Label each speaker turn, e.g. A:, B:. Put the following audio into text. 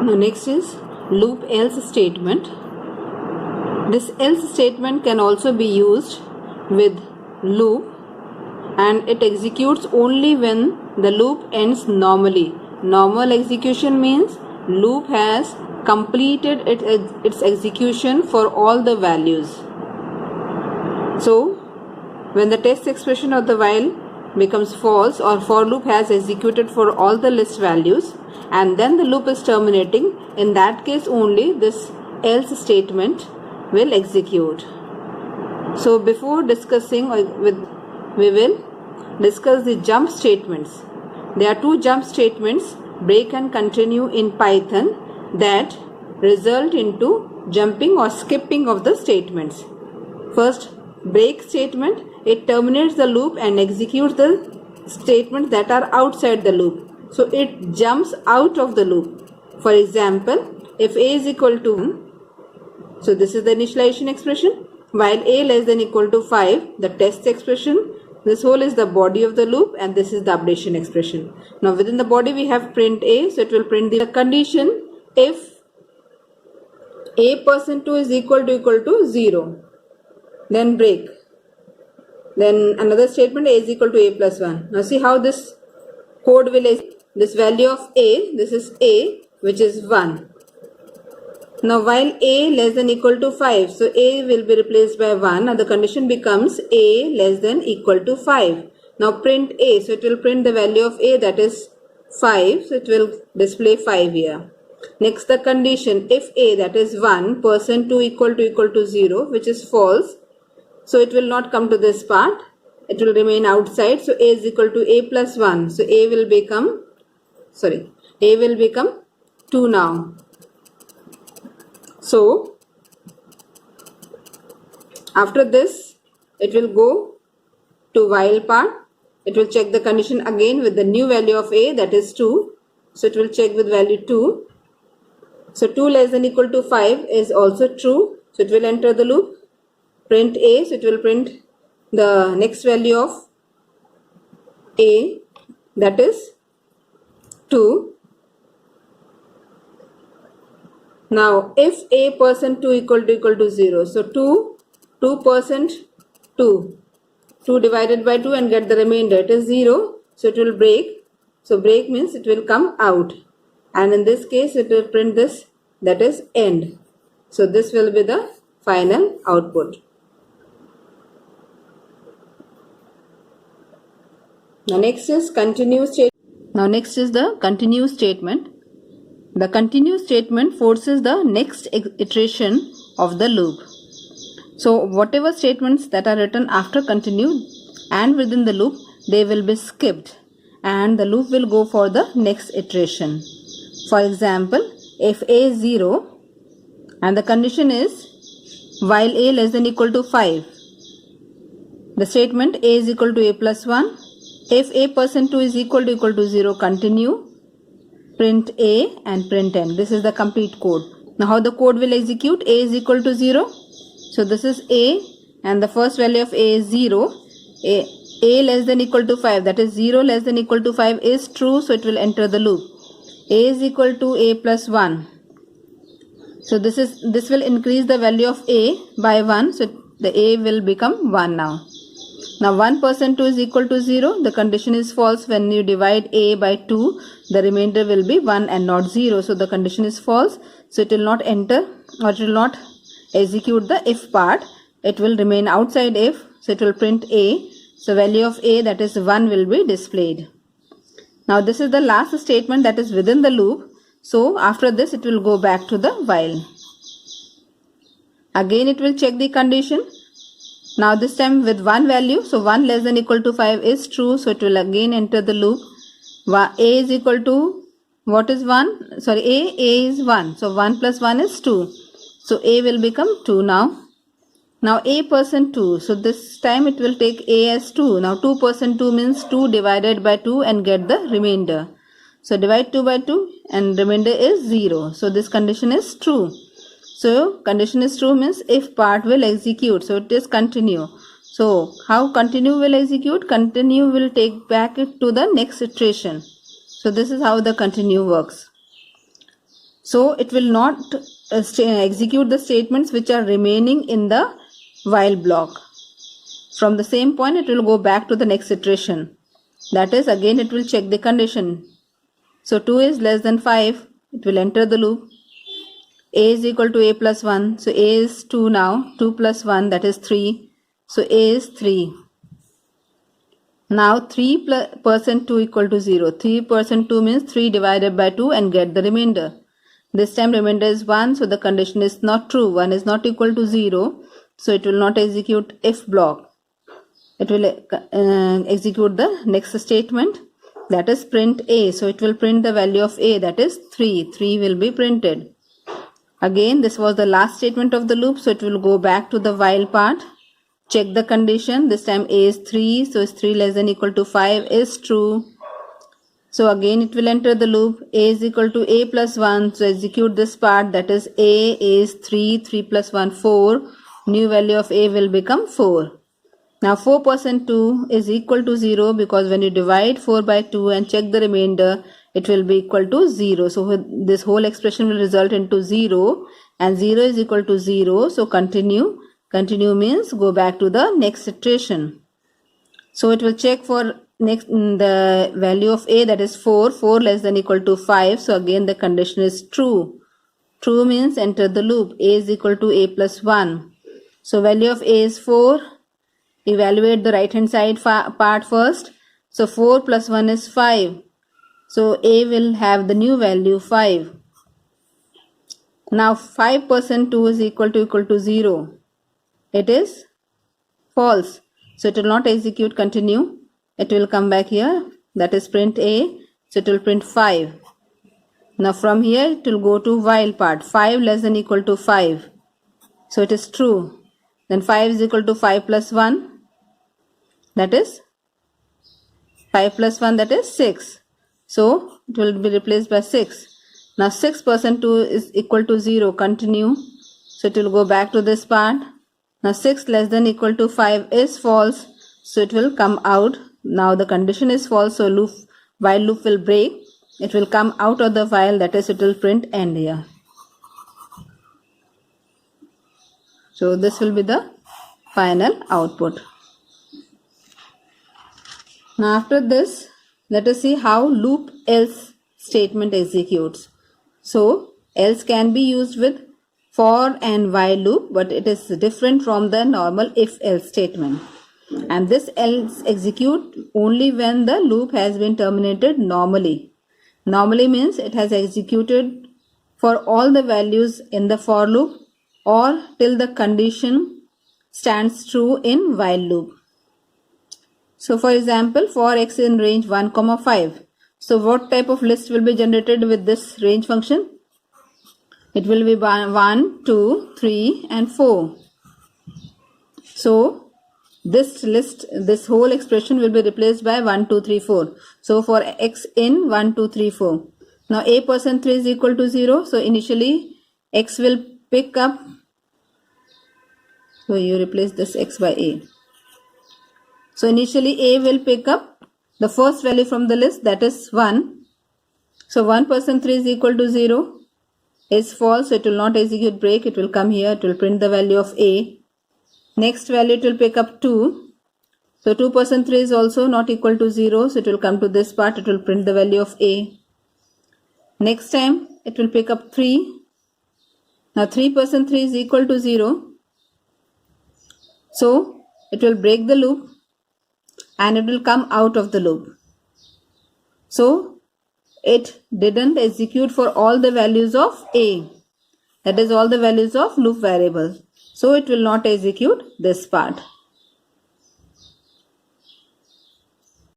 A: Now next is loop else statement. This else statement can also be used with loop, and it executes only when the loop ends normally. Normal execution means loop has completed its execution for all the values. So when the test expression of the while becomes false, or for loop has executed for all the list values and then the loop is terminating, in that case only this else statement will execute. So before discussing we will discuss the jump statements. There are two jump statements, break and continue, in Python that result into jumping or skipping of the statements. First, break statement, it terminates the loop and executes the statements that are outside the loop. So it jumps out of the loop. For example, if a is equal to, so this is the initialization expression, while a less than equal to 5, the test expression, this whole is the body of the loop, and this is the updation expression. Now within the body we have print a, so it will print the condition if a%2 is equal to 0. Then break. Then another statement, a is equal to a plus 1. Now see how this code will execute. This value of a, this is a, which is 1. Now while a less than equal to 5, so a will be replaced by 1. Now the condition becomes a less than equal to 5. Now print a, so it will print the value of a, that is 5, so it will display 5 here. Next the condition, if a, that is 1, %2 equal to 0, which is false, so it will not come to this part, it will remain outside. So a is equal to a plus 1, so a will become 2 now. So after this it will go to while part, it will check the condition again with the new value of a, that is 2, so it will check with value 2. So 2 less than equal to 5 is also true, so it will enter the loop. Print a, so it will print the next value of a, that is 2. Now if a%2 equal to 0, so 2 divided by 2 and get the remainder, it is 0, so it will break. So break means it will come out, and in this case it will print this, that is end. So this will be the final output. Now next is continue statement. Now next is the continue statement. The continue statement forces the next iteration of the loop. So whatever statements that are written after continue and within the loop, they will be skipped and the loop will go for the next iteration. For example, if a is 0 and the condition is while a less than equal to 5, the statement a is equal to a plus 1. If a%2 is equal to 0, continue, print a and print n. This is the complete code. Now how the code will execute? A is equal to 0. So this is a and the first value of a is 0. A less than equal to 5, that is 0 less than equal to 5 is true, so it will enter the loop. A is equal to a plus 1. So this will increase the value of a by 1, so the a will become 1 now. Now 1% 2 is equal to 0. The condition is false. When you divide a by 2, the remainder will be 1 and not 0. So the condition is false. So it will not enter, or it will not execute the if part. It will remain outside if. So it will print a. So value of a, that is 1, will be displayed. Now this is the last statement that is within the loop. So after this it will go back to the while. Again it will check the condition. Now this time with one value, so 1 less than equal to 5 is true, so it will again enter the loop. A is equal to, what is 1? Sorry, A is 1, so 1 plus 1 is 2. So A will become 2 now. Now A% 2, so this time it will take A as 2. Now 2% 2 means 2 divided by 2 and get the remainder. So divide 2 by 2 and remainder is 0. So this condition is true. So condition is true means if part will execute. So it is continue. So how continue will execute? Continue will take back it to the next iteration. So this is how the continue works. So it will not execute the statements which are remaining in the while block. From the same point it will go back to the next iteration. That is, again it will check the condition. So 2 is less than 5. It will enter the loop. A is equal to A plus 1. So A is 2 now. 2 plus 1, that is 3. So A is 3. Now 3% 2 equal to 0. 3% 2 means 3 divided by 2 and get the remainder. This time remainder is 1, so the condition is not true. 1 is not equal to 0. So it will not execute if block. It will execute the next statement, that is print A. So it will print the value of A, that is 3. 3 will be printed. Again, this was the last statement of the loop, so it will go back to the while part. Check the condition. This time A is 3, so is 3 less than equal to 5 is true. So again it will enter the loop. A is equal to A plus 1, so execute this part, that is A is 3, 3 plus 1 4. New value of A will become 4. Now 4% 2 is equal to 0, because when you divide 4 by 2 and check the remainder, it will be equal to 0. So this whole expression will result into 0, and 0 is equal to 0. So continue. Continue means go back to the next iteration. So it will check for the value of A, that is 4. 4 less than equal to 5. So again the condition is true. True means enter the loop. A is equal to A plus 1. So value of A is 4. Evaluate the right hand side part first. So 4 plus 1 is 5. So A will have the new value 5. Now 5% 2 is equal to 0. It is false. So it will not execute continue. It will come back here, that is print A. So it will print 5. Now from here it will go to while part. 5 less than equal to 5. So it is true. Then 5 is equal to 5 plus 1. That is 5 plus 1, that is 6. So it will be replaced by 6. Now 6% 2 is equal to 0. Continue. So it will go back to this part. Now 6 less than equal to 5 is false. So it will come out. Now the condition is false. So while loop will break. It will come out of the while. That is, it will print end here. So this will be the final output. Now after this, let us see how loop else statement executes. So else can be used with for and while loop, but it is different from the normal if else statement. And this else execute only when the loop has been terminated normally. Normally means it has executed for all the values in the for loop or till the condition stands true in while loop. So for example, for x in range 1, 5. So what type of list will be generated with this range function? It will be 1, 2, 3 and 4. So this list, this whole expression will be replaced by 1, 2, 3, 4. So for x in 1, 2, 3, 4. Now A% 3 is equal to 0. So initially x will pick up. So you replace this x by A. So initially A will pick up the first value from the list, that is 1. So 1% 3 is equal to 0 is false. So it will not execute break. It will come here. It will print the value of A. Next value it will pick up 2. So 2% 3 is also not equal to 0. So it will come to this part. It will print the value of A. Next time it will pick up 3. Now 3% 3 is equal to 0. So it will break the loop. And it will come out of the loop. So it didn't execute for all the values of A. That is all the values of loop variable. So it will not execute this part.